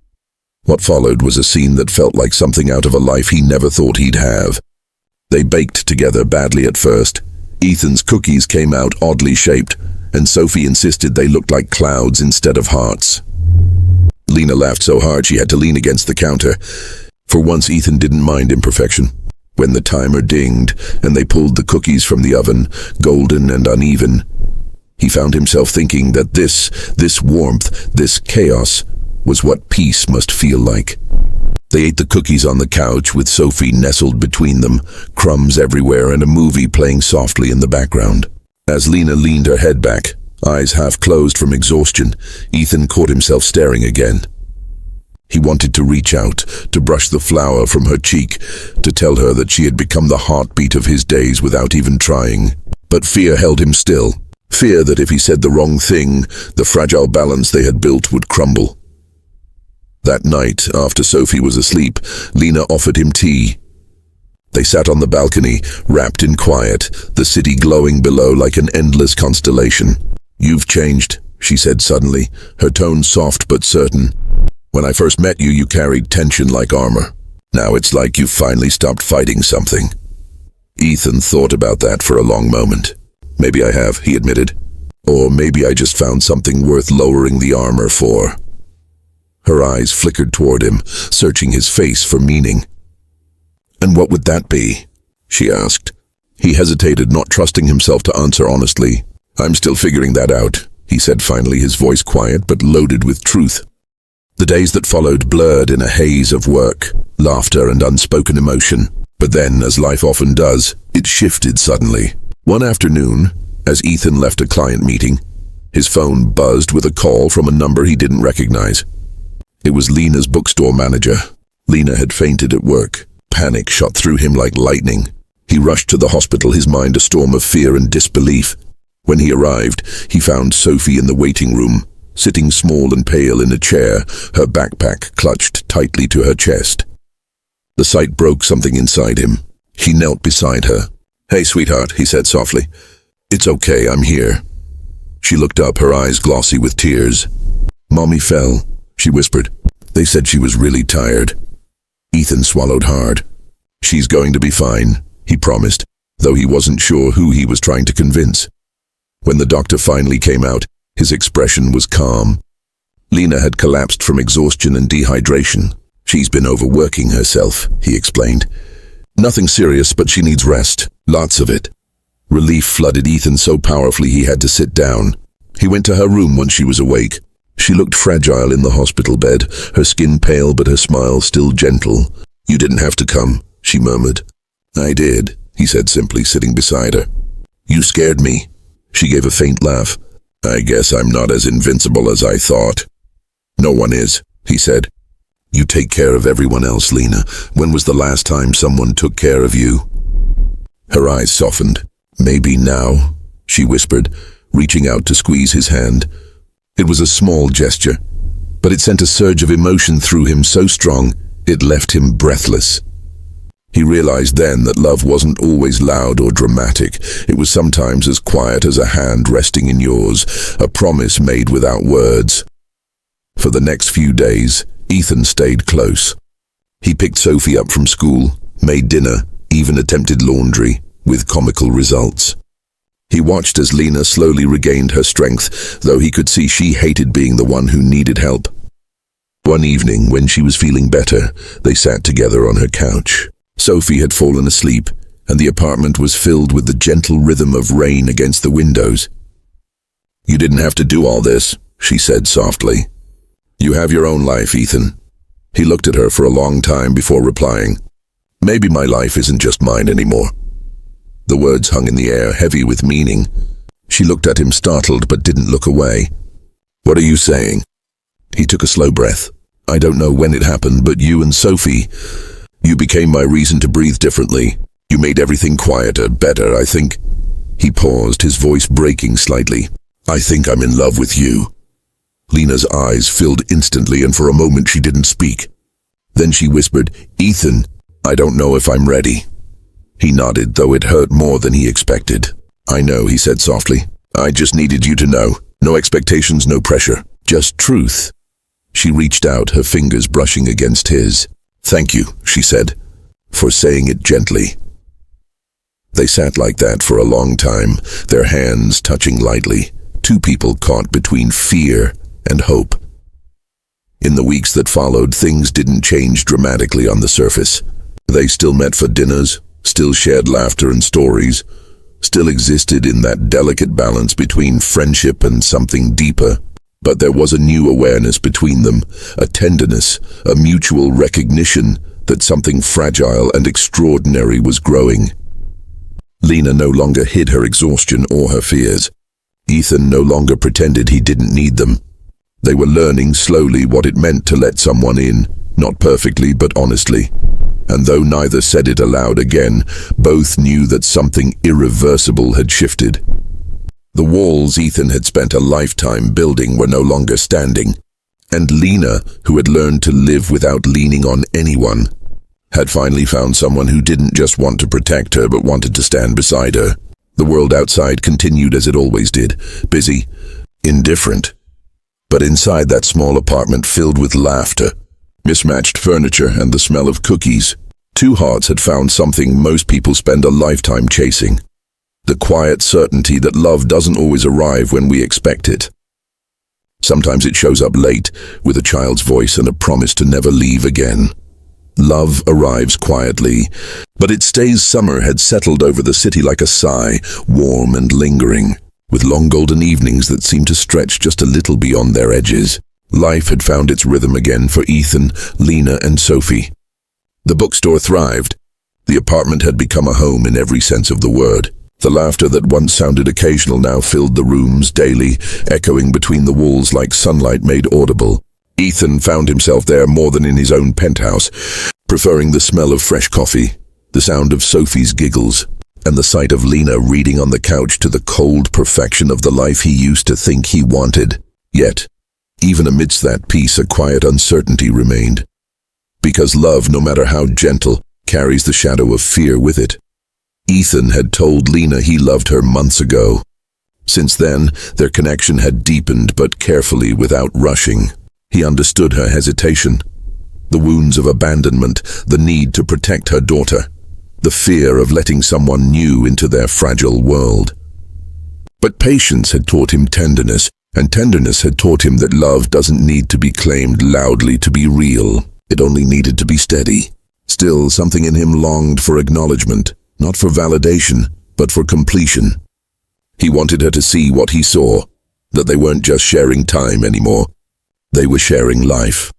What followed was a scene that felt like something out of a life he never thought he'd have. They baked together badly at first. Ethan's cookies came out oddly shaped, and Sophie insisted they looked like clouds instead of hearts. Lena laughed so hard she had to lean against the counter. For once, Ethan didn't mind imperfection. When the timer dinged and they pulled the cookies from the oven, golden and uneven, he found himself thinking that this warmth, this chaos, was what peace must feel like. They ate the cookies on the couch with Sophie nestled between them, crumbs everywhere and a movie playing softly in the background. As Lena leaned her head back, eyes half closed from exhaustion, Ethan caught himself staring again. He wanted to reach out, to brush the flour from her cheek, to tell her that she had become the heartbeat of his days without even trying. But fear held him still. Fear that if he said the wrong thing, the fragile balance they had built would crumble. That night, after Sophie was asleep, Lena offered him tea. They sat on the balcony, wrapped in quiet, the city glowing below like an endless constellation. "You've changed," she said suddenly, her tone soft but certain. "When I first met you, you carried tension like armor. Now it's like you've finally stopped fighting something." Ethan thought about that for a long moment. "Maybe I have," he admitted. "Or maybe I just found something worth lowering the armor for." Her eyes flickered toward him, searching his face for meaning. "And what would that be?" she asked. He hesitated, not trusting himself to answer honestly. "I'm still figuring that out," he said finally, his voice quiet but loaded with truth. The days that followed blurred in a haze of work, laughter and unspoken emotion. But then, as life often does, it shifted suddenly. One afternoon, As Ethan left a client meeting, his phone buzzed with a call from a number he didn't recognize. It was Lena's bookstore manager. Lena had fainted at work. Panic shot through him like lightning. He rushed to the hospital, his mind a storm of fear and disbelief. When he arrived, he found Sophie in the waiting room, sitting small and pale in a chair, her backpack clutched tightly to her chest. The sight broke something inside him. He knelt beside her. "Hey, sweetheart," he said softly. "It's okay, I'm here." She looked up, her eyes glossy with tears. "Mommy fell," she whispered. "They said she was really tired." Ethan swallowed hard. "She's going to be fine," he promised, though he wasn't sure who he was trying to convince. When the doctor finally came out, his expression was calm. Lena had collapsed from exhaustion and dehydration. "She's been overworking herself," he explained. "Nothing serious, but she needs rest. Lots of it." Relief flooded Ethan so powerfully he had to sit down. He went to her room when she was awake. She looked fragile in the hospital bed, her skin pale but her smile still gentle. "You didn't have to come," she murmured. "I did," he said simply, sitting beside her. "You scared me." She gave a faint laugh. "I guess I'm not as invincible as I thought." "No one is," he said. "You take care of everyone else, Lena. When was the last time someone took care of you?" Her eyes softened. "Maybe now," she whispered, reaching out to squeeze his hand. It was a small gesture, but it sent a surge of emotion through him so strong it left him breathless. He realized then that love wasn't always loud or dramatic. It was sometimes as quiet as a hand resting in yours, a promise made without words. For the next few days, Ethan stayed close. He picked Sophie up from school, made dinner, even attempted laundry, with comical results. He watched as Lena slowly regained her strength, though he could see she hated being the one who needed help. One evening, when she was feeling better, they sat together on her couch. Sophie had fallen asleep, and the apartment was filled with the gentle rhythm of rain against the windows. "You didn't have to do all this," she said softly. "You have your own life, Ethan." He looked at her for a long time before replying, "Maybe my life isn't just mine anymore." The words hung in the air, heavy with meaning. She looked at him startled but didn't look away. "What are you saying?" He took a slow breath. "I don't know when it happened, but you and Sophie, you became my reason to breathe differently. You made everything quieter, better, I think." He paused, his voice breaking slightly. "I think I'm in love with you." Lena's eyes filled instantly, and for a moment she didn't speak. Then she whispered, "Ethan, I don't know if I'm ready." He nodded, though it hurt more than he expected. "I know," he said softly. "I just needed you to know. No expectations, no pressure. Just truth." She reached out, her fingers brushing against his. "Thank you," she said, "for saying it gently." They sat like that for a long time, their hands touching lightly, two people caught between fear and hope. In the weeks that followed, things didn't change dramatically on the surface. They still met for dinners, still shared laughter and stories, still existed in that delicate balance between friendship and something deeper. But there was a new awareness between them, a tenderness, a mutual recognition that something fragile and extraordinary was growing. Lena no longer hid her exhaustion or her fears. Ethan no longer pretended he didn't need them. They were learning slowly what it meant to let someone in, not perfectly but honestly. And though neither said it aloud again, both knew that something irreversible had shifted. The walls Ethan had spent a lifetime building were no longer standing, and Lena, who had learned to live without leaning on anyone, had finally found someone who didn't just want to protect her but wanted to stand beside her. The world outside continued as it always did, busy, indifferent. But inside that small apartment filled with laughter, mismatched furniture, and the smell of cookies, two hearts had found something most people spend a lifetime chasing. The quiet certainty that love doesn't always arrive when we expect it. Sometimes it shows up late, with a child's voice and a promise to never leave again. Love arrives quietly, but its stays summer had settled over the city like a sigh, warm and lingering, with long golden evenings that seemed to stretch just a little beyond their edges. Life had found its rhythm again for Ethan, Lena, and Sophie. The bookstore thrived. The apartment had become a home in every sense of the word. The laughter that once sounded occasional now filled the rooms daily, echoing between the walls like sunlight made audible. Ethan found himself there more than in his own penthouse, preferring the smell of fresh coffee, the sound of Sophie's giggles, and the sight of Lena reading on the couch to the cold perfection of the life he used to think he wanted. Yet, even amidst that peace, a quiet uncertainty remained. Because love, no matter how gentle, carries the shadow of fear with it. Ethan had told Lena he loved her months ago. Since then, their connection had deepened, but carefully, without rushing. He understood her hesitation. The wounds of abandonment, the need to protect her daughter, the fear of letting someone new into their fragile world. But patience had taught him tenderness, and tenderness had taught him that love doesn't need to be claimed loudly to be real. It only needed to be steady. Still, something in him longed for acknowledgement, not for validation, but for completion. He wanted her to see what he saw, that they weren't just sharing time anymore. They were sharing life.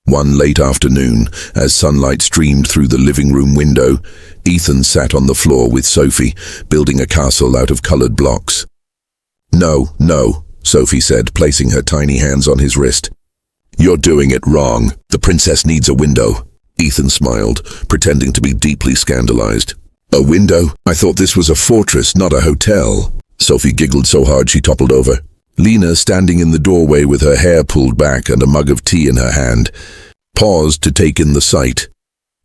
One late afternoon, as sunlight streamed through the living room window, Ethan sat on the floor with Sophie, building a castle out of colored blocks. "No, no," Sophie said, placing her tiny hands on his wrist. "You're doing it wrong. The princess needs a window." Ethan smiled, pretending to be deeply scandalized. "A window? I thought this was a fortress, not a hotel." Sophie giggled so hard she toppled over. Lena, standing in the doorway with her hair pulled back and a mug of tea in her hand, paused to take in the sight.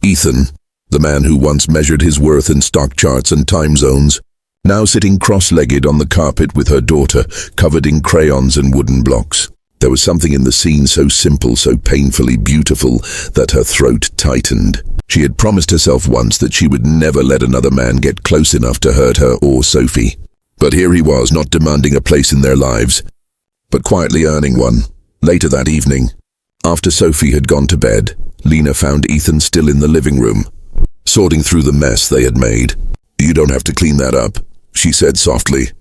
Ethan, the man who once measured his worth in stock charts and time zones, now sitting cross-legged on the carpet with her daughter, covered in crayons and wooden blocks. There was something in the scene so simple, so painfully beautiful, that her throat tightened. She had promised herself once that she would never let another man get close enough to hurt her or Sophie. But here he was, not demanding a place in their lives, but quietly earning one. Later that evening, after Sophie had gone to bed, Lena found Ethan still in the living room, sorting through the mess they had made. "You don't have to clean that up," she said softly.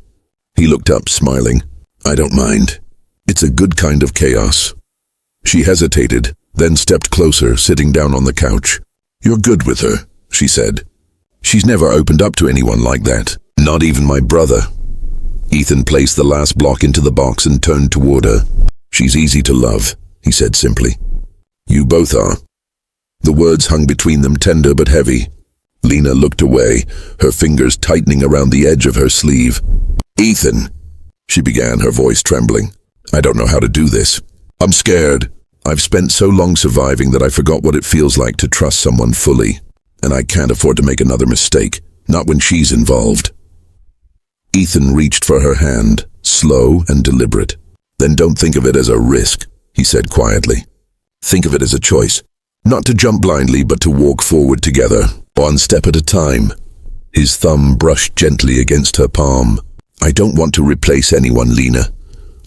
He looked up, smiling. "I don't mind. It's a good kind of chaos." She hesitated, then stepped closer, sitting down on the couch. "You're good with her," she said. "She's never opened up to anyone like that. Not even my brother." Ethan placed the last block into the box and turned toward her. "She's easy to love," he said simply. "You both are." The words hung between them, tender but heavy. Lena looked away, her fingers tightening around the edge of her sleeve. "Ethan," she began, her voice trembling. "I don't know how to do this. I'm scared. I've spent so long surviving that I forgot what it feels like to trust someone fully. And I can't afford to make another mistake, not when she's involved." Ethan reached for her hand, slow and deliberate. "Then don't think of it as a risk," he said quietly. "Think of it as a choice. Not to jump blindly, but to walk forward together, one step at a time." His thumb brushed gently against her palm. "I don't want to replace anyone, Lena.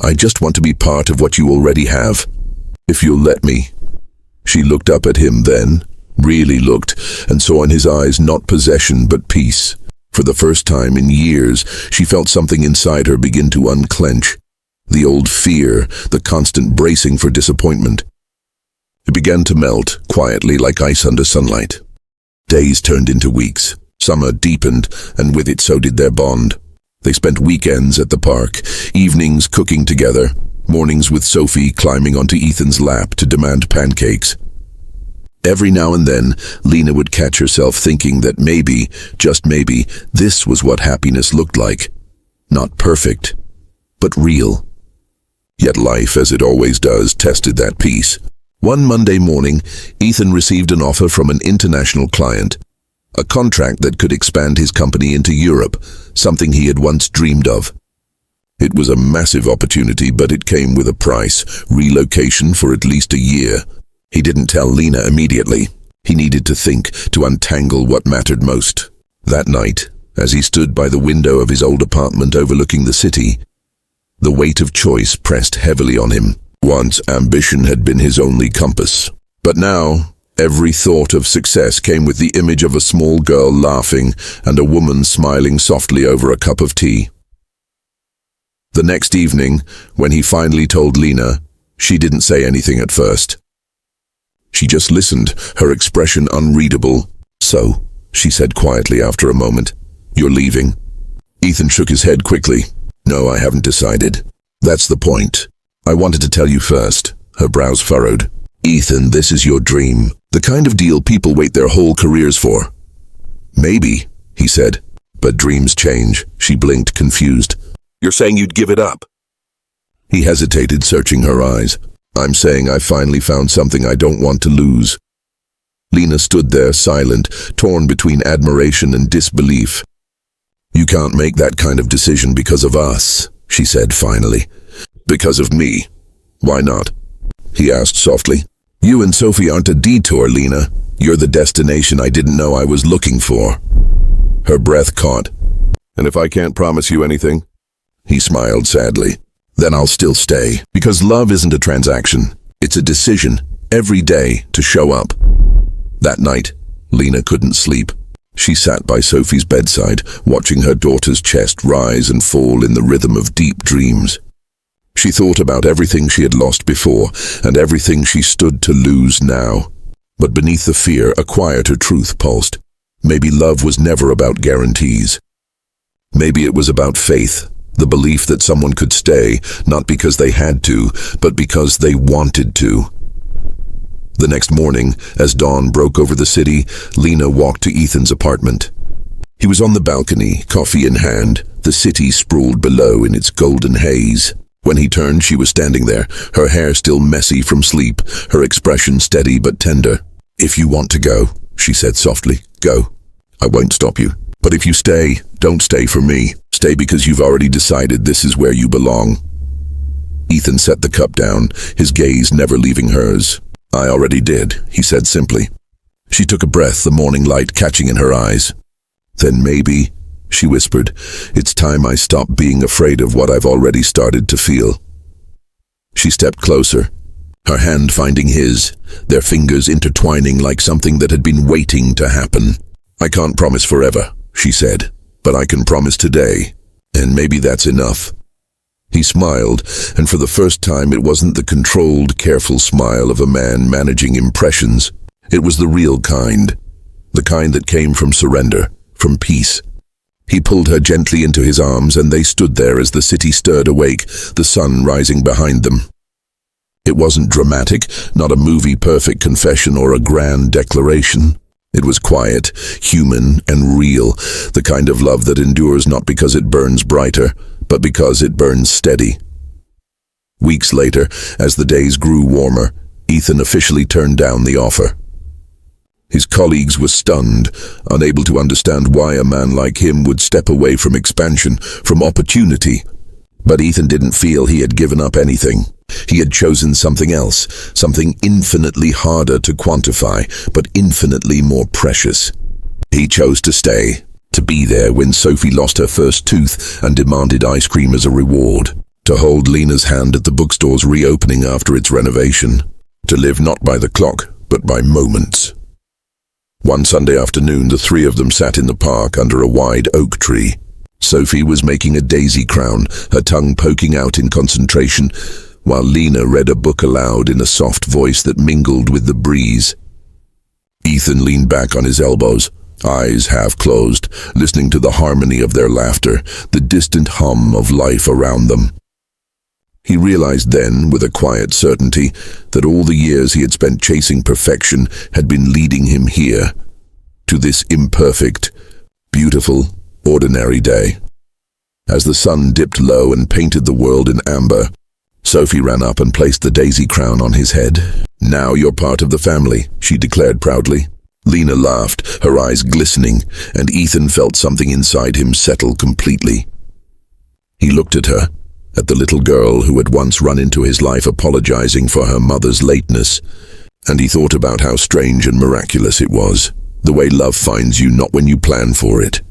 I just want to be part of what you already have. If you'll let me." She looked up at him then, really looked, and saw in his eyes not possession but peace. For the first time in years, she felt something inside her begin to unclench. The old fear, the constant bracing for disappointment. It began to melt, quietly like ice under sunlight. Days turned into weeks. Summer deepened, and with it so did their bond. They spent weekends at the park, evenings cooking together, mornings with Sophie climbing onto Ethan's lap to demand pancakes. Every now and then, Lena would catch herself thinking that maybe, just maybe, this was what happiness looked like. Not perfect, but real. Yet life, as it always does, tested that peace. One Monday morning, Ethan received an offer from an international client, a contract that could expand his company into Europe, something he had once dreamed of. It was a massive opportunity, but it came with a price, relocation for at least a year. He didn't tell Lena immediately. He needed to think, to untangle what mattered most. That night, as he stood by the window of his old apartment overlooking the city, the weight of choice pressed heavily on him. Once ambition had been his only compass. But now, every thought of success came with the image of a small girl laughing and a woman smiling softly over a cup of tea. The next evening, when he finally told Lena, she didn't say anything at first. She just listened, her expression unreadable. "So," she said quietly after a moment, You're leaving. Ethan shook his head quickly. No, I haven't decided. That's the point. I wanted to tell you first. Her brows furrowed. Ethan, this is your dream. The kind of deal people wait their whole careers for. Maybe, he said. But dreams change. She blinked, confused. You're saying you'd give it up? He hesitated, searching her eyes. I'm saying I finally found something I don't want to lose. Lena stood there, silent, torn between admiration and disbelief. You can't make that kind of decision because of us, she said finally. Because of me. Why not? He asked softly. You and Sophie aren't a detour, Lena. You're the destination I didn't know I was looking for. Her breath caught. And if I can't promise you anything? He smiled sadly. Then I'll still stay. Because love isn't a transaction. It's a decision, every day, to show up. That night, Lena couldn't sleep. She sat by Sophie's bedside, watching her daughter's chest rise and fall in the rhythm of deep dreams. She thought about everything she had lost before, and everything she stood to lose now. But beneath the fear, a quieter truth pulsed. Maybe love was never about guarantees. Maybe it was about faith, the belief that someone could stay, not because they had to, but because they wanted to. The next morning, as dawn broke over the city, Lena walked to Ethan's apartment. He was on the balcony, coffee in hand, the city sprawled below in its golden haze. When he turned, she was standing there, her hair still messy from sleep, her expression steady but tender. If you want to go, she said softly, go. I won't stop you. But if you stay, don't stay for me. Stay because you've already decided this is where you belong. Ethan set the cup down, his gaze never leaving hers. I already did, he said simply. She took a breath, the morning light catching in her eyes. Then maybe, she whispered, it's time I stop being afraid of what I've already started to feel. She stepped closer, her hand finding his, their fingers intertwining like something that had been waiting to happen. I can't promise forever, she said, but I can promise today, and maybe that's enough. He smiled, and for the first time it wasn't the controlled, careful smile of a man managing impressions. It was the real kind, the kind that came from surrender, from peace. He pulled her gently into his arms, and they stood there as the city stirred awake, the sun rising behind them. It wasn't dramatic, not a movie-perfect confession or a grand declaration. It was quiet, human, and real, the kind of love that endures not because it burns brighter, but because it burns steady. Weeks later, as the days grew warmer, Ethan officially turned down the offer. His colleagues were stunned, unable to understand why a man like him would step away from expansion, from opportunity. But Ethan didn't feel he had given up anything. He had chosen something else, something infinitely harder to quantify, but infinitely more precious. He chose to stay, to be there when Sophie lost her first tooth and demanded ice cream as a reward, to hold Lena's hand at the bookstore's reopening after its renovation, to live not by the clock, but by moments. One Sunday afternoon, the three of them sat in the park under a wide oak tree. Sophie was making a daisy crown, her tongue poking out in concentration, while Lena read a book aloud in a soft voice that mingled with the breeze. Ethan leaned back on his elbows, eyes half closed, listening to the harmony of their laughter, the distant hum of life around them. He realized then, with a quiet certainty, that all the years he had spent chasing perfection had been leading him here, to this imperfect, beautiful, ordinary day. As the sun dipped low and painted the world in amber, Sophie ran up and placed the daisy crown on his head. Now you're part of the family, she declared proudly. Lena laughed, her eyes glistening, and Ethan felt something inside him settle completely. He looked at her, at the little girl who had once run into his life apologizing for her mother's lateness, and he thought about how strange and miraculous it was, the way love finds you not when you plan for it,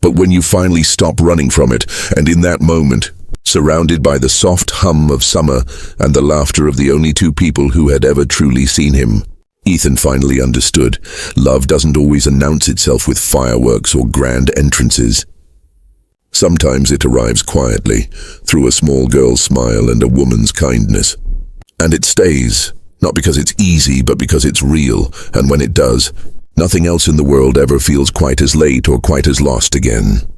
but when you finally stop running from it, and in that moment, surrounded by the soft hum of summer and the laughter of the only two people who had ever truly seen him, Ethan finally understood. Love doesn't always announce itself with fireworks or grand entrances. Sometimes it arrives quietly, through a small girl's smile and a woman's kindness. And it stays, not because it's easy, but because it's real, and when it does, Nothing else in the world ever feels quite as late or quite as lost again.